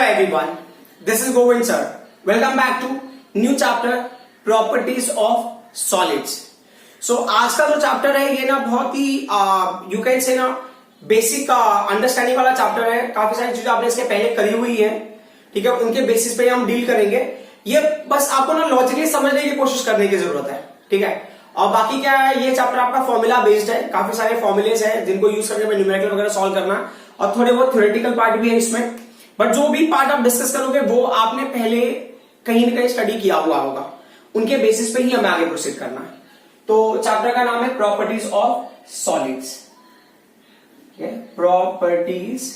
everyone, this is Govind sir. Welcome back to new chapter properties of solids. So आज का जो chapter है ये ना बहुत ही यू कैन से ना बेसिक अंडरस्टैंडिंग वाला चैप्टर है। काफी सारी चीजें आपने इसके पहले करी हुई है, ठीक है, उनके बेसिस पे हम डील करेंगे। ये बस आपको ना लॉजिकली समझने की कोशिश करने की जरूरत है, ठीक है। और बाकी क्या है, ये चैप्टर आपका फॉर्मूला बेस्ड है, काफी सारे फॉर्मुलेज हैं जिनको यूज करके न्यूमेरिकल वगैरह सॉल्व करना, और थोड़े बहुत थ्योरेटिकल पार्ट भी है इसमें। बट जो भी पार्ट आप डिस्कस करोगे वो आपने पहले कहीं ना कहीं स्टडी किया हुआ होगा, उनके बेसिस पे ही हमें आगे प्रोसीड करना है। तो चैप्टर का नाम है properties of solids. Properties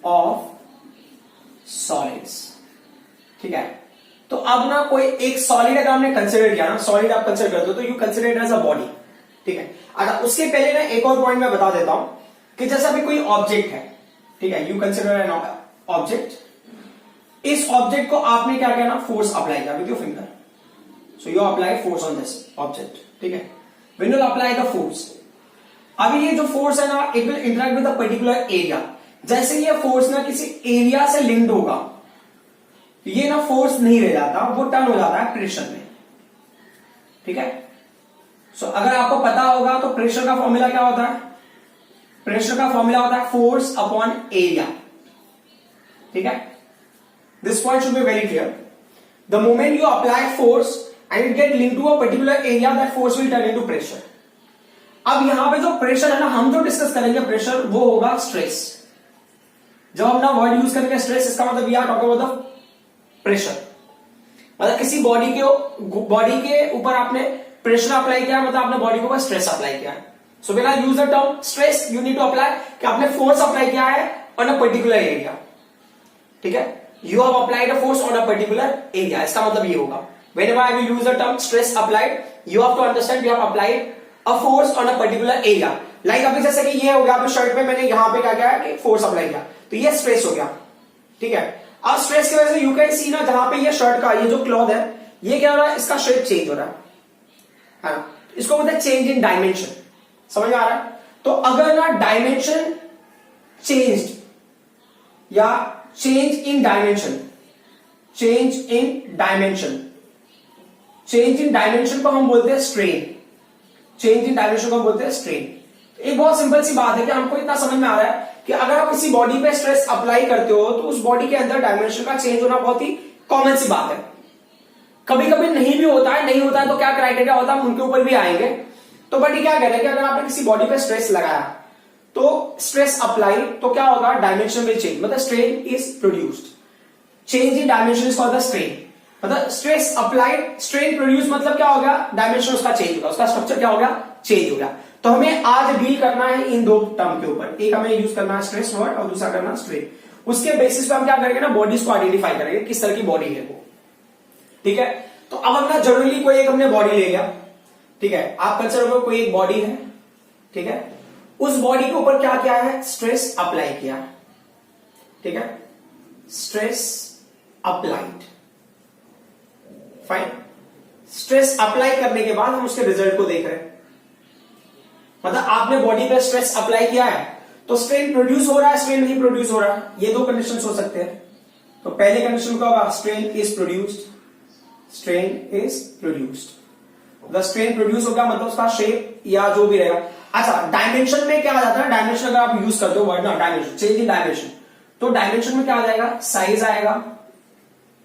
of solids, ठीक है। तो अब ना कोई एक सॉलिड अगर आपने कंसिडर किया ना, सॉलिड आप कंसिडर करते हो तो you consider it as a body, ठीक है। अच्छा, उसके पहले ना एक और पॉइंट मैं बता देता हूं कि जैसा भी कोई ऑब्जेक्ट है, ठीक है, यू कंसिडर एन ऑब्जेक्ट। इस ऑब्जेक्ट को आपने क्या किया ना, फोर्स अप्लाई किया with your finger. So you apply force on this object, ठीक है। When you apply the force, अभी ये जो फोर्स है ना, it will interact with a particular area. जैसे ये फोर्स ना किसी एरिया से लिंक्ड होगा, ये ना फोर्स नहीं रह जाता, वो टर्न हो जाता है प्रेशर में, ठीक है। सो अगर आपको पता होगा तो प्रेशर का फॉर्मूला क्या होता है? प्रेशर का फॉर्मूला होता है फोर्स अपॉन एरिया, ठीक है। This point should be very clear. The moment you apply force and it get link to a particular area, that force will turn into pressure. अब यहां पे जो प्रेशर है ना, हम जो डिस्कस करेंगे प्रेशर, वो होगा स्ट्रेस। जब हम ना वर्ड यूज करेंगे स्ट्रेस, इसका मतलब we are talking about the pressure. मतलब किसी बॉडी के ऊपर आपने प्रेशर अप्लाई किया, मतलब आपने बॉडी के ऊपर स्ट्रेस अप्लाई किया है। So when I use the term stress, you need to apply कि आपने फोर्स अप्लाई किया है ऑन अ पर्टिकुलर एरिया, ठीक है। You have applied a force on a particular area, इसका मतलब ये होगा whenever I will use the term stress applied, you have to understand you have applied a force on a particular area. Like अभी जैसे कि ये हो गया, अभी शर्ट पे मैंने यहां पे क्या किया कि फोर्स अप्लाई किया, तो ये स्ट्रेस हो गया, ठीक है। अब स्ट्रेस की वजह से यू कैन सी ना, जहां पे ये शर्ट का ये जो क्लॉथ है, ये क्या हो रहा है, इसका शेप चेंज हो रहा है, इसको बोलते हैं चेंज इन डायमेंशन। समझ में आ रहा है? तो अगर ना डायमेंशन चेंज्ड या change in dimension, change in dimension, change in dimension को हम बोलते हैं स्ट्रेन। चेंज इन डायमेंशन को हम बोलते हैं स्ट्रेन। एक बहुत सिंपल सी बात है कि हमको इतना समझ में आ रहा है कि अगर आप किसी बॉडी पे स्ट्रेस अप्लाई करते हो तो उस बॉडी के अंदर डायमेंशन का चेंज होना बहुत ही कॉमन सी बात है। कभी कभी नहीं भी होता है, नहीं होता है तो क्या क्राइटेरिया होता है, हम उनके ऊपर भी आएंगे। तो बट ये क्या कह रहे हैं कि अगर आपने किसी बॉडी पे स्ट्रेस लगाया तो स्ट्रेस अप्लाई, तो क्या होगा, डायमेंशन विल चेंज, मतलब strain is produced. Change in dimension is called the strain. मतलब स्ट्रेस अप्लाइड, स्ट्रेन प्रोड्यूस, मतलब क्या हो गया, डायमेंशन उसका चेंज होगा, उसका स्ट्रक्चर क्या हो गया, चेंज हो गया। तो हमें आज डील करना है इन दो टर्म के ऊपर। एक हमें यूज करना है स्ट्रेस वर्ड और दूसरा करना स्ट्रेन। उसके बेसिस पे हम क्या करेंगे ना, बॉडीज को आइडेंटिफाई करेंगे किस तरह की बॉडी है वो, ठीक है। तो अब हमने जनरली कोई एक हमने बॉडी ले लिया, ठीक है। आप कंसिडर करो कोई एक बॉडी है, ठीक है। उस बॉडी के ऊपर क्या किया है, स्ट्रेस अप्लाई किया, ठीक है, stress applied, fine. Stress apply करने के बाद हम उसके रिजल्ट को देख रहे हैं। मतलब आपने बॉडी पे स्ट्रेस अप्लाई किया है तो स्ट्रेन प्रोड्यूस हो रहा है, स्ट्रेन नहीं प्रोड्यूस हो रहा है, ये दो कंडीशंस हो सकते हैं। तो पहले कंडीशन क्या होगा, strain is produced, strain is produced. The strain produce हो गया, मतलब उसका शेप या जो भी रहेगा। अच्छा, डायमेंशन में क्या आ जाता है, डायमेंशन अगर आप यूज करते हो वर्ड ना, डायमेंशन, चेंज इन डायमेंशन, तो डायमेंशन में क्या आ जाएगा, साइज आएगा,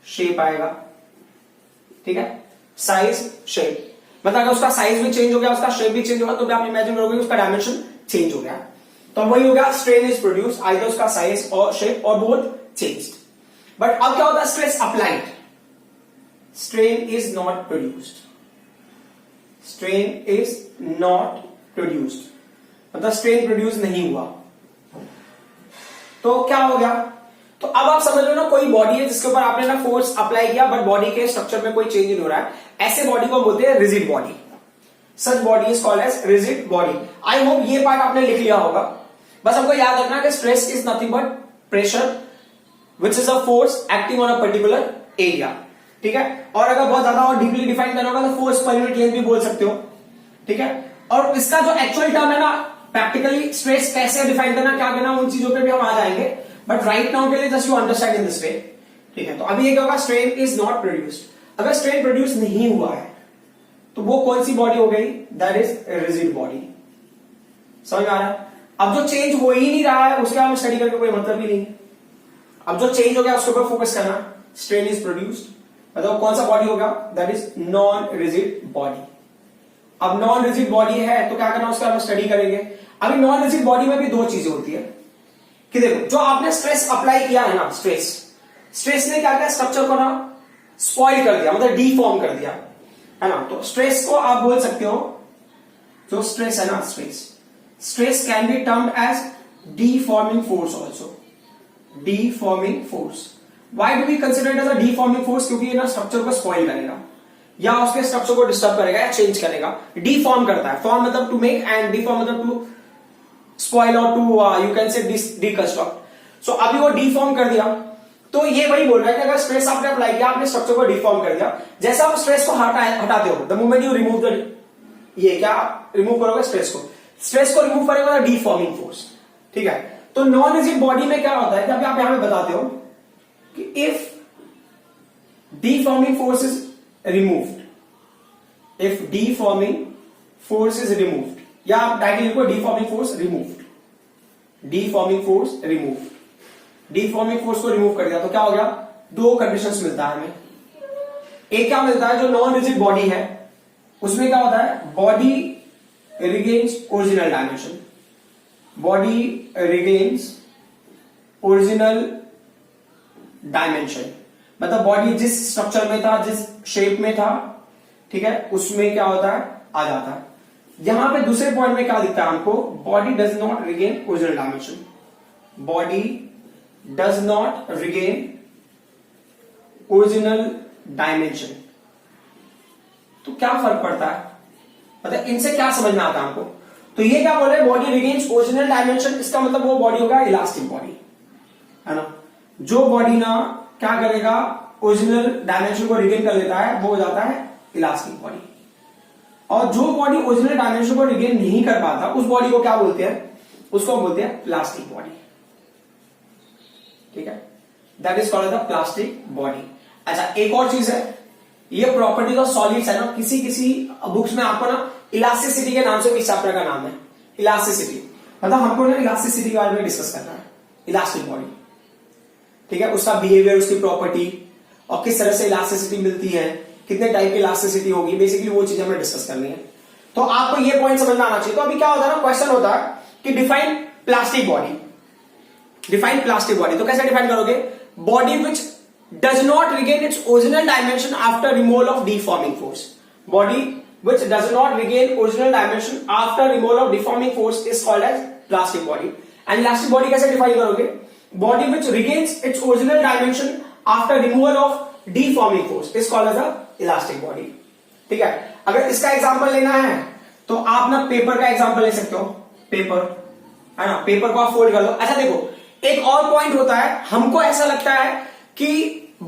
शेप आएगा, ठीक है। साइज, शेप, मतलब अगर उसका साइज भी चेंज हो गया, उसका शेप भी चेंज होगा, तो भी आप इमेजिन करोगे उसका डायमेंशन चेंज हो गया। तो वही हो गया, स्ट्रेन इज प्रोड्यूस, आइदर उसका साइज और शेप और बोथ चेंज्ड। बट अब क्या होता है, stress applied, strain is not produced, strain is not produced, मतलब स्ट्रेन प्रोड्यूस नहीं हुआ। तो क्या हो गया, तो अब आप समझ लो ना, कोई बॉडी है जिसके ऊपर आपने ना फोर्स अप्लाई किया बट बॉडी के स्ट्रक्चर में कोई चेंज नहीं हो रहा है, ऐसे बॉडी को बोलते हैं rigid body. Such body is called as rigid body. I hope ये पार्ट आपने लिख लिया होगा। बस हमको याद रखना है कि stress is nothing but pressure which is a force acting on a particular area, ठीक है। और अगर बहुत ज्यादा और डीपली डिफाइन करना होगा तो फोर्स पर यूनिट लेंथ भी बोल सकते हो, ठीक है। और इसका जो एक्चुअल टर्म है ना, प्रैक्टिकली स्ट्रेस कैसे डिफाइन करना, क्या करना, उन चीजों पे भी हम आ जाएंगे, बट राइट नाउ के लिए just you understand in this way, ठीक है। तो अभी ये क्या होगा, स्ट्रेन इज नॉट प्रोड्यूस्ड। अगर स्ट्रेन प्रोड्यूस नहीं हुआ है तो वो कौन सी बॉडी हो गई, दैट इज रिजिड बॉडी। समझ में आ रहा है? अब जो चेंज हो ही नहीं रहा है उसके हम स्टडी करके कोई मतलब ही नहीं है। अब जो चेंज हो गया उसके ऊपर फोकस करना, स्ट्रेन इज प्रोड्यूस्ड, मतलब कौन सा बॉडी होगा, that is non rigid body. अब नॉन रिजिड बॉडी है तो क्या करना, उसका हम स्टडी करेंगे। अभी नॉन रिजिड बॉडी में भी दो चीजें होती है कि देखो, जो आपने स्ट्रेस अप्लाई किया है ना, स्ट्रेस ने क्या किया, स्ट्रक्चर को ना स्पॉइल कर दिया, मतलब डीफॉर्म कर दिया, है ना। तो स्ट्रेस को आप बोल सकते हो, जो स्ट्रेस है ना, stress can be termed as deforming force also, deforming force. Why do we consider it as a deforming force, क्योंकि ये ना स्ट्रक्चर को स्पॉइल करेगा या उसके स्ट्रक्चर को डिस्टर्ब करेगा या चेंज करेगा। डीफॉर्म करता है, फॉर्म मतलब टू मेक एंड डीफॉर्म मतलब टू स्पॉइल और to you can say deconstruct. So अभी वो डीफॉर्म कर दिया, तो ये वही बोल रहा है कि अगर स्ट्रेस आपने अप्लाई किया, आपने स्ट्रक्चर को डिफॉर्म कर दिया, जैसा आप स्ट्रेस को हटाते हो, the moment you remove the, ये क्या रिमूव करोगे, स्ट्रेस को रिमूव करेगा डीफॉर्मिंग फोर्स, ठीक है। तो नॉन रिजिड बॉडी में क्या होता है कि अभी आप यहां पे बताते हो कि if deforming force is removed, if deforming force is removed, या आप डायरेक्टली लिखो deforming force removed, deforming force removed, deforming force को रिमूव कर दिया तो क्या हो गया, दो कंडीशंस मिलता है हमें। एक क्या मिलता है, जो नॉन रिजिड बॉडी है उसमें क्या होता है, body regains original dimension, body regains original dimension, मतलब बॉडी जिस स्ट्रक्चर में था, जिस शेप में था, ठीक है, उसमें क्या होता है, आ जाता है। यहां पे दूसरे पॉइंट में क्या दिखता है हमको, body does not regain original dimension, body does not regain original dimension. तो क्या फर्क पड़ता है, मतलब इनसे क्या समझ में आता है हमको। तो ये क्या बोल रहे हैं, बॉडी रिगेन्स ओरिजिनल डायमेंशन, इसका मतलब वो बॉडी होगा इलास्टिक बॉडी, है ना। जो बॉडी ना क्या करेगा, ओरिजिनल डायमेंशन को रिगेन कर लेता है, वो हो जाता है इलास्टिक बॉडी। और जो बॉडी ओरिजिनल डायमेंशन को रिगेन नहीं कर पाता, उस बॉडी को क्या बोलते हैं, उसको बोलते हैं प्लास्टिक बॉडी, ठीक है। That is called the plastic body. अच्छा, एक और चीज है, ये प्रॉपर्टीज ऑफ सॉलिड्स है ना, किसी किसी बुक्स में आपको ना इलास्टिसिटी के नाम से इस चैप्टर का नाम है इलास्टिसिटी, मतलब हमको ना इलास्टिसिटी के बारे में डिस्कस करना है, इलास्टिक बॉडी, ठीक है। उसका बिहेवियर, उसकी प्रॉपर्टी और किस तरह से इलास्टिसिटी मिलती है, कितने टाइप की इलास्टिसिटी होगी, बेसिकली वो चीजें हमें डिस्कस करनी है। तो आपको ये पॉइंट समझ में आना चाहिए। तो अभी क्या होता है ना, क्वेश्चन होता है कि define plastic body, define plastic body. तो कैसे डिफाइन करोगे, body which does not regain its original dimension after removal of deforming force, body which does not regain original dimension after removal of deforming force is called as plastic body. And elastic body कैसे define करोगे, body which regains its original dimension after removal of deforming force is called as a elastic body, ठीक है। अगर इसका example लेना है तो आप ना पेपर का एग्जांपल ले सकते हो, पेपर है ना, पेपर को आप फोल्ड कर लो। अच्छा देखो, एक और पॉइंट होता है, हमको ऐसा लगता है कि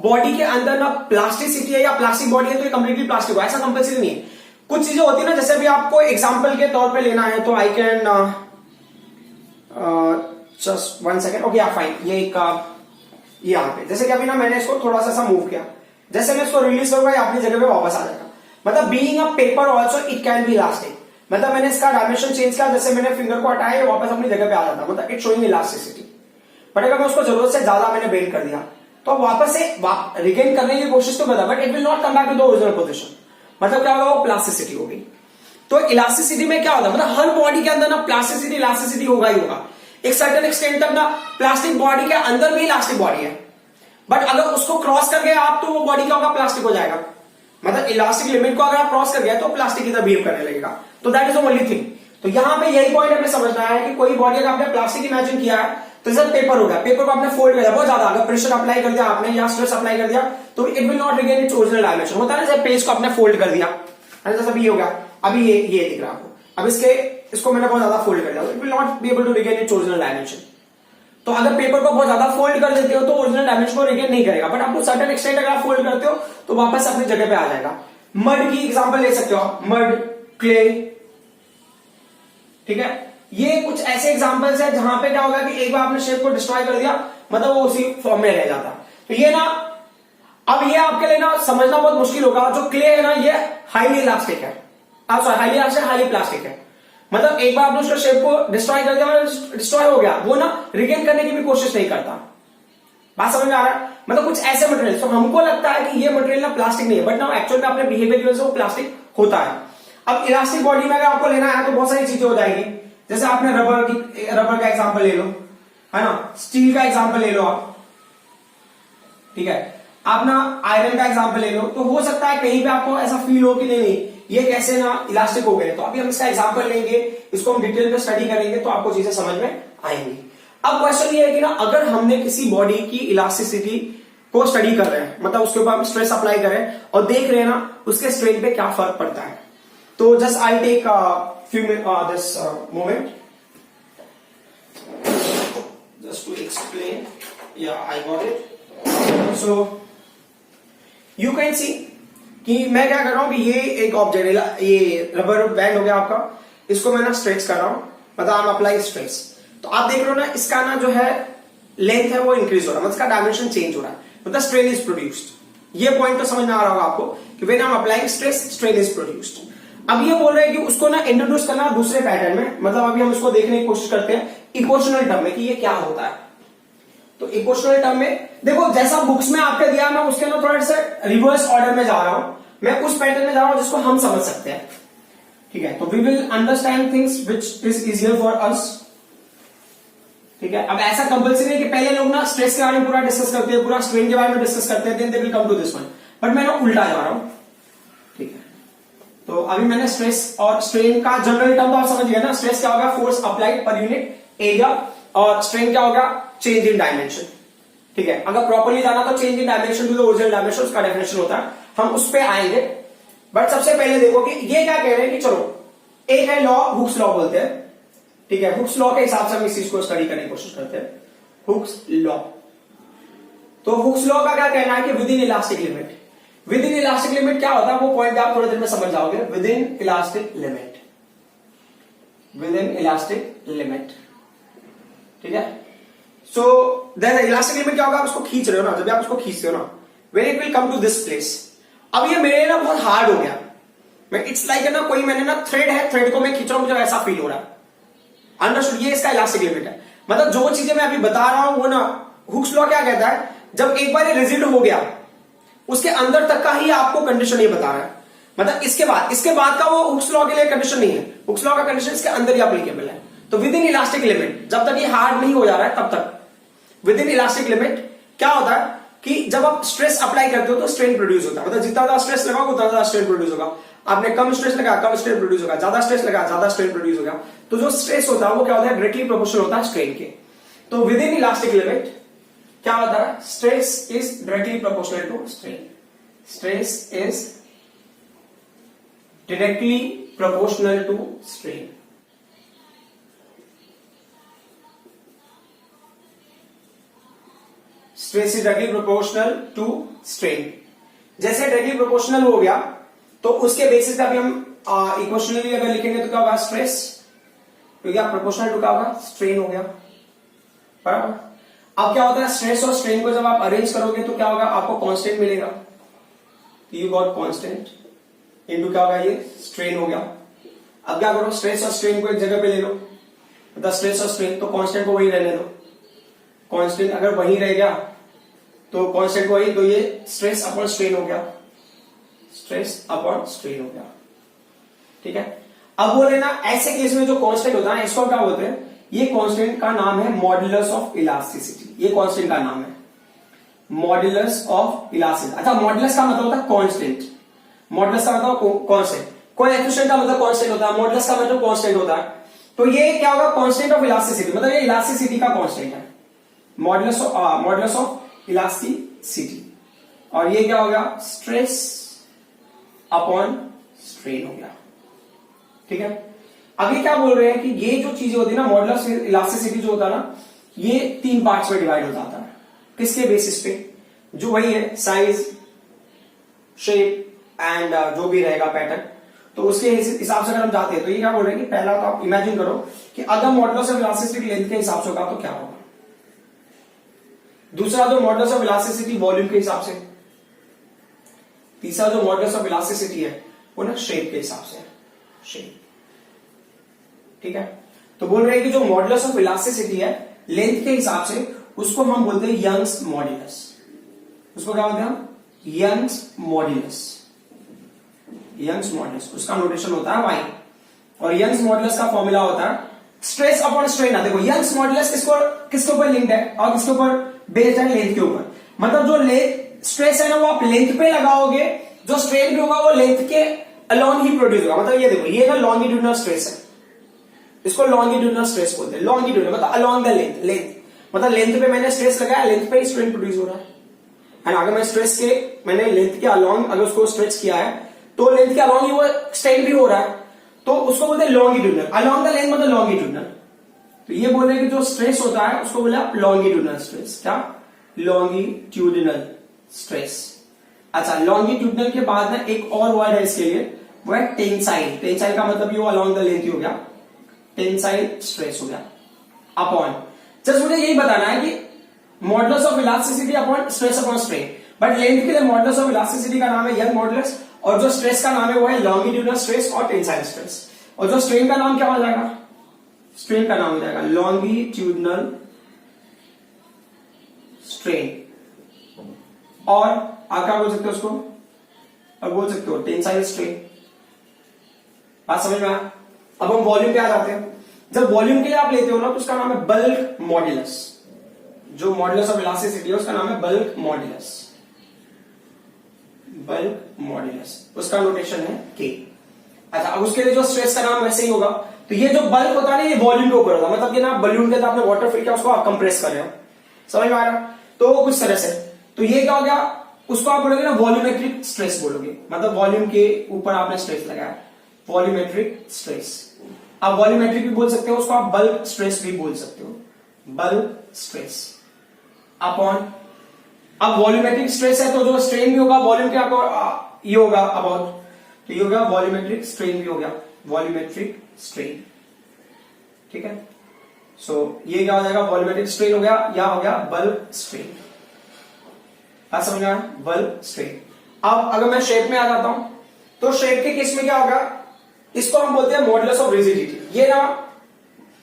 बॉडी के अंदर ना प्लास्टिसिटी है या प्लास्टिक बॉडी है तो ये कंप्लीटली प्लास्टिक हो, ऐसा कंपल्सरी नहीं है। कुछ चीजें होती है ना, जैसे भी आपको एग्जांपल के तौर पे लेना है तो I can just 1 second, okay fine. ये एक यहाँ पे जैसे कि अभी ना मैंने इसको थोड़ा सा मूव किया, जैसे मैं इसको रिलीज करूंगा ये अपनी जगह पे वापस आ जाएगा। मतलब being a paper also it can be elastic, मतलब मैंने इसका डायमेंशन चेंज किया, जैसे मैंने फिंगर को हटाया ये वापस अपनी जगह पे आ जाता, मतलब इट शोइंग इलास्टिसिटी। बट अगर मैं उसको जरूरत से ज्यादा मैंने बेंड कर दिया तो वापस से रिगेन करने की कोशिश तो करता, but it will not come back to the original position, मतलब क्या होगा, वो प्लास्टिसिटी होगी। तो इलास्टिसिटी में क्या होता है, मतलब हर बॉडी के अंदर ना प्लास्टिसिटी इलास्टिसिटी होगा ही होगा। एक सर्टेन एक्सटेंट तक ना प्लास्टिक बॉडी के अंदर भी इलास्टिक बॉडी है, बट अगर उसको क्रॉस कर गए आप तो वो बॉडी क्या होगा, प्लास्टिक हो जाएगा। मतलब इलास्टिक लिमिट को अगर आप क्रॉस कर गया तो प्लास्टिक की तरह बिहेव करने लगेगा। तो that is the only thing. तो यहां पे यही पॉइंट हमें समझना है कि कोई बॉडी अगर आपने प्लास्टिक इमेजिन किया है तो जैसे पेपर हो गया, पेपर को आपने फोल्ड कर दिया बहुत ज्यादा, अगर प्रेशर अप्लाई कर दिया आपने या स्ट्रेस अप्लाई कर दिया तो it will not regain its original dimension. होता है ना, जैसे पेज को आपने फोल्ड कर दिया, जैसे अभी हो गया, अभी ये दिख रहा है आपको, अब इसको मैंने बहुत ज्यादा फोल्ड कर दिया, it will not be able to regain its original dimension. तो अगर पेपर को बहुत ज्यादा फोल्ड कर देते हो तो ओरिजिनल डायमेंशन को रिगेन नहीं करेगा, बट आपको सर्टेन एक्सटेंट अगर आप फोल्ड करते हो तो वापस अपनी जगह पे आ जाएगा। मड की एग्जांपल ले सकते हो, मड, क्ले, ठीक है, ये कुछ ऐसे एग्जांपल्स है जहां पे क्या होगा कि एक बार आपने शेप को डिस्ट्रॉय कर दिया, मतलब वो उसी फॉर्म में रह जाता। तो ये ना, अब ये आपके लिए ना समझना बहुत मुश्किल होगा। जो क्ले है ना, ये हाईली इलास्टिक है, हाईली इलास्टिक, हाईली प्लास्टिक है। मतलब एक बार आपने उसका शेप को डिस्ट्रॉय कर दिया, डिस्ट्रॉय हो गया, वो ना रिगेन करने की भी कोशिश नहीं करता। बात समझ में आ रहा है? मतलब कुछ ऐसे मटेरियल, तो हमको लगता है कि ये मटेरियल ना प्लास्टिक नहीं है, बट ना एक्चुअल में अपने बिहेवियर की वजह से वो प्लास्टिक होता है। अब इलास्टिक बॉडी में अगर आपको लेना है तो बहुत सारी चीजें हो जाएगी। जैसे आपने रबर का एग्जांपल ले लो, है ना, स्टील का एग्जांपल ले लो आप, ठीक है, आप ना आयरन का एग्जांपल ले लो। तो हो सकता है कहीं पे आपको ऐसा फील हो कि नहीं ये कैसे ना इलास्टिक हो गए। तो अभी हम इसका एग्जांपल लेंगे, इसको हम डिटेल में स्टडी करेंगे तो आपको चीजें समझ में आएंगी। अब क्वेश्चन ये है कि ना, अगर हमने किसी बॉडी की इलास्टिसिटी को स्टडी कर रहे हैं, मतलब उसके ऊपर हम स्ट्रेस अप्लाई कर रहे हैं और देख रहे हैं ना उसके स्ट्रेन पे क्या फर्क पड़ता है। तो just I take few this moment just to explain. Yeah, I got it. So you can see कि मैं क्या कर रहा हूं कि ये एक ऑब्जेक्ट, ये रबर बैंड हो गया आपका, इसको मैं ना स्ट्रेच कर रहा हूं, मतलब आई एम अप्लाई स्ट्रेस। तो आप देख रहे हो ना, इसका ना जो है लेंथ है वो इंक्रीज हो रहा है, मतलब इसका डायमेंशन चेंज हो रहा है, मतलब स्ट्रेन इज प्रोड्यूस्ड। ये पॉइंट तो समझ में आ रहा होगा आपको कि when I am applying stress, strain is produced. अब ये बोल रहे हैं कि उसको ना इंट्रोड्यूस करना दूसरे पैटर्न में, मतलब अभी हम इसको देखने की कोशिश करते हैं इक्वेशनल टर्म में कि ये क्या होता है। तो इक्वेशनल टर्म में देखो, जैसा बुक्स में आपके दिया, मैं उसके ना थोड़ा सा रिवर्स ऑर्डर में जा रहा हूं, मैं उस पैटर्न में जा रहा हूं जिसको हम समझ सकते हैं, ठीक है। तो we will understand things which is easier for us, ठीक है। अब ऐसा कंपल्सरी है कि पहले लोग ना स्ट्रेस के बारे में पूरा डिस्कस करते हैं, पूरा स्ट्रेन के बारे में डिस्कस करते हैं, then they will come to this one, but मैं ना उल्टा जा रहा हूं, ठीक है। तो अभी मैंने स्ट्रेस और स्ट्रेन का जनरल टर्म तो आप समझ गए ना। स्ट्रेस क्या होगा? Force applied per unit area, और स्ट्रेन क्या होगा? चेंज इन डायमेंशन, ठीक है। अगर प्रॉपर्ली जाना तो change in dimension to the original dimension, उसका डेफिनेशन होता है, हम उस पर आएंगे। बट सबसे पहले देखो कि ये क्या कह रहे हैं कि चलो, एक है लॉ, हुक्स लॉ बोलते हैं, ठीक है। हुक्स लॉ के हिसाब से हम इस चीज को स्टडी करने की कोशिश करते हैं, हुक्स लॉ। तो हुक्स लॉ का क्या कहना है कि with in elastic limit, with in elastic limit क्या होता है वो पॉइंट आप थोड़ी देर में समझ जाओगे। With in elastic limit, with in elastic limit, ठीक है। सो देन इलास्टिक लिमिट क्या होगा? आप उसको खींच रहे हो ना, जब आप उसको खींचते हो ना, when it will come to this place. अब ये मेरे ना बहुत हार्ड हो गया, मैं इट्स लाइक ना कोई मैंने ना थ्रेड है, थ्रेड को मैं खींच रहा हूं, मुझे ऐसा फील हो रहा है। अंडरस्टूड? ये इसका इलास्टिक लिमिट है। मतलब जो चीजें मैं अभी बता रहा हूं वो ना, हुक्स लॉ क्या कहता है, जब एक बार ये रिजिड हो गया उसके अंदर तक का ही आपको कंडीशन ये बता रहा है। मतलब इसके बाद का वो हुक्स लॉ के लिए कंडीशन नहीं है, हुक्स लॉ का कंडीशन इसके अंदर ही एप्लीकेबल है। तो विद इन इलास्टिक लिमिट, जब तक ये हार्ड नहीं हो जा रहा है तब तक विद इन इलास्टिक लिमिट क्या होता है कि जब आप स्ट्रेस अप्लाई करते हो तो स्ट्रेन प्रोड्यूस होता है। मतलब जितना ज्यादा स्ट्रेस लगाओगे उतना ज्यादा स्ट्रेन प्रोड्यूस होगा। आपने कम स्ट्रेस लगाया, कम स्ट्रेन प्रोड्यूस होगा, ज्यादा स्ट्रेस लगाया, ज्यादा स्ट्रेन प्रोड्यूस होगा। तो जो स्ट्रेस होता है वो क्या होता है? डायरेक्टली प्रोपोर्शनल होता है स्ट्रेन के। तो विद इन इलास्टिक लिमिट क्या होता है? Stress is directly proportional to strain, stress is directly proportional to strain. Stress is directly proportional to strain. जैसे डायरेक्टली प्रोपोर्शनल हो गया तो उसके बेसिस पे अभी हम इक्वेशनली अगर लिखेंगे तो क्या होगा? स्ट्रेस हो गया प्रोपोर्शनल टू क्या होगा? स्ट्रेन हो गया, बराबर। अब क्या होता है? स्ट्रेस और स्ट्रेन को जब आप अरेंज करोगे तो क्या होगा? आपको कांस्टेंट मिलेगा। यू गॉट कांस्टेंट इनटू क्या होगा? ये स्ट्रेन हो गया। अब क्या करो? स्ट्रेस और स्ट्रेन को एक जगह पे ले लो, मतलब स्ट्रेस और स्ट्रेन, तो कांस्टेंट को वही रहने दो। कांस्टेंट अगर वही रह गया तो कांस्टेंट को वही, तो ये स्ट्रेस अपॉन स्ट्रेन हो गया, स्ट्रेस अपॉन स्ट्रेन हो गया, ठीक है। अब बोले ना ऐसे केस में जो कांस्टेंट होता है इसको क्या बोलते हैं? ये कांस्टेंट का नाम है मॉड्यूलस ऑफ इलास्टिसिटी। ये कांस्टेंट का नाम है मॉड्यूलस ऑफ इलास्टिसिटी। अच्छा, मॉड्यूलस का मतलब होता है कांस्टेंट, मॉड्यूलस का मतलब कांस्टेंट, कोएफिशिएंट का मतलब कांस्टेंट होता है, मॉड्यूलस का मतलब कांस्टेंट होता है। तो ये क्या होगा? कांस्टेंट ऑफ इलास्टिसिटी, मतलब ये इलास्टिसिटी का कांस्टेंट है, मॉड्यूलस ऑफ इलास्टिसिटी। और ये क्या हो गया? स्ट्रेस अपॉन स्ट्रेन हो गया, ठीक है। अब ये क्या बोल रहे हैं कि ये जो चीजें होती है ना, मॉड्यूलस इलास्टिसिटी जो होता है ना, ये 3 पार्ट्स में डिवाइड हो जाता है। किसके बेसिस पे? जो वही है साइज, शेप एंड जो भी रहेगा पैटर्न, तो उसके हिसाब से अगर हम जाते हैं तो ये क्या बोल रहे हैं कि पहला तो आप इमेजिन करो कि अगर मॉडुलस ऑफ इलास्टिसिटी लेंथ के हिसाब से होगा तो क्या होगा। दूसरा जो मॉडुलस ऑफ इलास्टिसिटी वॉल्यूम के हिसाब से। तीसरा जो मॉडुलस ऑफ इलास्टिसिटी है वो ना शेप के हिसाब से है, शेप। ठीक है, तो बोल रहे हैं कि जो मॉडुलस ऑफ इलास्टिसिटी है लेंथ के हिसाब से उसको हम बोलते हैं यंग्स मॉड्यूलस। उसको क्या बोलते हैं हम? Young's modulus. यंग्स मॉड्यूलस उसका नोटेशन होता है वाई, और यंग्स मॉड्यूलस का फॉर्मूला होता है स्ट्रेस अपॉन स्ट्रेन। देखो यंग्स मॉड्यूलस किसके ऊपर लिंक्ड है और किसके ऊपर बेस्ड है? लेंथ के ऊपर। मतलब जो लेंथ स्ट्रेस है ना वो आप लेंथ पे लगाओगे, जो स्ट्रेन भी होगा वो लेंथ के अलॉन्ग ही प्रोड्यूस होगा। मतलब ये देखो ये ना लॉन्गिट्यूडिनल स्ट्रेस है, इसको लॉन्गिट्यूडिनल स्ट्रेस बोलते हैं। लॉन्गिट्यूडिनल मतलब अलॉन्ग द लेंथ, लेंथ मतलब लेंथ पे मैंने स्ट्रेस लगाया, लेंथ पे ही स्ट्रेन प्रोड्यूस हो रहा है। एंड अगर मैं स्ट्रेस के मैंने लेंथ के अलॉन्ग अगर उसको स्ट्रेच किया है तो लेंथ के अलॉन्ग ही वो स्ट्रेन भी हो रहा है, तो उसको बोलते हैं लॉन्गिट्यूडिनल। अलॉन्ग द लेंथ मतलब लॉन्गिट्यूडिनल। तो ये बोल रहे हैं कि जो स्ट्रेस होता है उसको बोले आप लॉन्गिट्यूडिनल स्ट्रेस। क्या? Longitudinal stress. अच्छा, लॉन्गिट्यूडिनल के बाद ना एक और वर्ड है इसके लिए, वो है टेंसाइल। टेंसाइल का मतलब ये वो अलॉन्ग द लेंथ ही हो गया, टेंसाइल स्ट्रेस हो गया अपॉन। जस्ट मुझे यही बताना है कि modulus of elasticity upon stress upon strain, but length के लिए मॉडुलस ऑफ इलास्टिसिटी का नाम है यंग मॉडुलस, और जो स्ट्रेस का नाम है वो है लॉन्गिट्यूडिनल स्ट्रेस और टेंसाइल स्ट्रेस। और जो स्ट्रेन का नाम क्या हो जाएगा? स्ट्रेन का नाम हो जाएगा लॉन्गिट्यूडिनल स्ट्रेन, और आप क्या बोल सकते हो उसको? और बोल सकते हो टेंसाइल स्ट्रेन। बात समझ में आया? अब हम वॉल्यूम पे आ जाते हैं। जब वॉल्यूम के लिए आप लेते हो ना तो उसका नाम है बल्क मॉड्यूलस। जो मॉडुलस ऑफ इलास्टिसिटी है उसका नाम है बल्क मॉड्यूलस। बल्क मॉड्यूलस उसका नोटेशन है के। अच्छा, अब उसके लिए जो स्ट्रेस का नाम वैसे ही होगा। तो ये जो बल्क होता है ना ये वॉल्यूम के ऊपर होता है, मतलब कि ना बलून के अंदर आपने वाटर फिल किया उसको आप कंप्रेस कर रहे हो, समझ में आ रहा? तो कुछ तरह से तो ये क्या हो गया, उसको आप बोलोगे ना वॉल्यूमेट्रिक स्ट्रेस बोलोगे, मतलब वॉल्यूम के ऊपर आपने स्ट्रेस लगाया, वॉल्यूमेट्रिक स्ट्रेस। आप वॉल्यूमेट्रिक भी बोल सकते हो उसको, आप बल्क स्ट्रेस भी बोल सकते हो, बल्क स्ट्रेस अपॉन। अब वॉल्यूमेट्रिक स्ट्रेस है तो जो स्ट्रेन भी होगा वॉल्यूम के आपको ये होगा अबाउट, तो ये होगा वॉल्यूमेट्रिक स्ट्रेन भी हो गया, वॉल्यूमेट्रिक स्ट्रेन। ठीक है, सो ये क्या हो जाएगा? वॉल्यूमेट्रिक स्ट्रेन हो गया, या हो गया बल्क स्ट्रेन। बात समझ आया? Bulk strain. अब अगर मैं शेप में आ जाता हूं तो शेप के केस में क्या होगा? इसको हम बोलते हैं मॉडुलस ऑफ रिजिडिटी। ये ना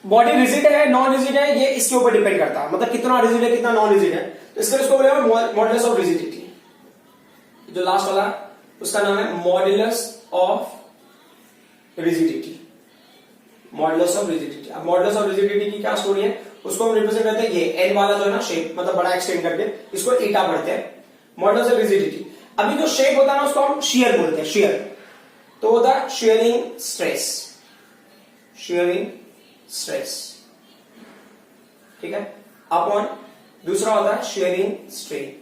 बॉडी रिजिड है नॉन रिजिड है ये इसके ऊपर डिपेंड करता है, मतलब कितना रिजिड है कितना नॉन रिजिड है, तो इसके लिए इसको बोलेगा मॉडुलस ऑफ रिजिडिटी। जो लास्ट वाला उसका नाम है modulus of rigidity, modulus of rigidity. अब मॉडुलस ऑफ रिजिडिटी की क्या स्टोरी है उसको हम रिप्रेजेंट करते हैं, ये एन वाला जो है ना शेप, मतलब बड़ा एक्सटेंड करके इसको ईटा पढ़ते हैं, मॉडुलस ऑफ रिजिडिटी। अभी जो शेप होता है ना उसको हम शियर बोलते हैं, शियर। तो होता है शियरिंग स्ट्रेस, शियरिंग स्ट्रेस। ठीक है, अपॉन दूसरा होता है शेयरिंग स्ट्रेन,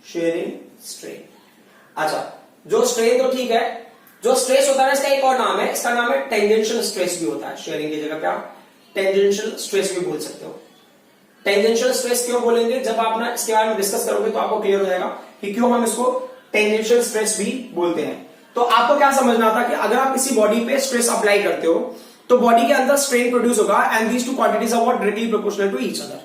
शेयरिंग स्ट्रेन। अच्छा, जो स्ट्रेन तो ठीक है, जो स्ट्रेस होता है इसका एक और नाम है, इसका नाम है टेंजेंशियल स्ट्रेस भी होता है। शेयरिंग की जगह पे आप टेंजेंशियल स्ट्रेस भी बोल सकते हो। टेंजेंशियल स्ट्रेस क्यों बोलेंगे, जब आप ना इसके बारे में डिस्कस करोगे तो आपको क्लियर हो जाएगा कि क्यों हम इसको टेंजेंशियल स्ट्रेस भी बोलते हैं। तो आपको क्या समझना था कि अगर आप किसी बॉडी पे स्ट्रेस अप्लाई करते हो तो बॉडी के अंदर स्ट्रेन प्रोड्यूस होगा, and these two quantities are what directly proportional to each other.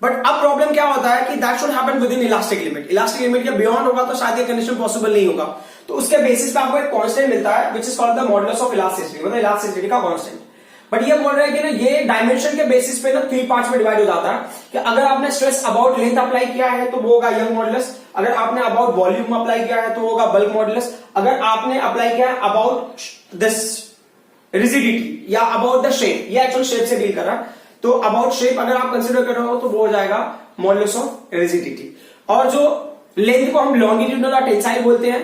But अब प्रॉब्लम क्या होता है कि that should happen with in elastic limit. Elastic limit के बियॉन्ड होगा तो शायद ये कंडीशन पॉसिबल नहीं होगा, तो उसके बेसिस पे आपको एक कांस्टेंट मिलता है which is called the modulus of elasticity, मतलब इलास्टिसिटी का कांस्टेंट। बट ये बोल रहे हैं कि ना ये डायमेंशन के बेसिस पे ना 3 पार्ट्स में डिवाइड हो जाता है कि अगर आपने स्ट्रेस अबाउट लेंथ अप्लाई किया है तो वो होगा यंग मॉडुलस, अगर आपने अबाउट वॉल्यूम अप्लाई किया है तो होगा बल्क मॉडुलस, अगर आपने अप्लाई किया है अबाउट दिस रिजिडिटी या अबाउट द शेप, ये एक्चुअल शेप से डील कर रहा है, तो अबाउट शेप अगर आप कंसिडर कर रहे हो तो वो हो जाएगा मॉडुलस ऑफ रिजिडिटी। और जो लेंथ को हम लॉन्गिट्यूडिनल और टेंसाइल बोलते हैं,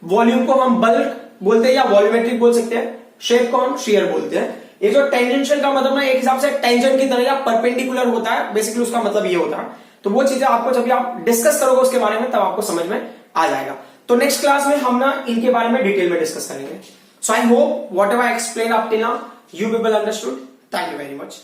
वॉल्यूम को हम बल्क बोलते हैं या वॉल्यूमेट्रिक बोल सकते हैं, शेप को हम शियर बोलते हैं। ये जो टेंजेंशियल का मतलब ना एक हिसाब से टेंजेंट की तरह या परपेंडिकुलर होता है, बेसिकली उसका मतलब ये होता है। तो वो चीजें आपको जब भी आप डिस्कस करोगे उसके बारे में तब आपको समझ में आ जाएगा। तो नेक्स्ट क्लास में हम ना इनके बारे में डिटेल में डिस्कस करेंगे। So I hope whatever I explain up till now you people understood. Thank you very much.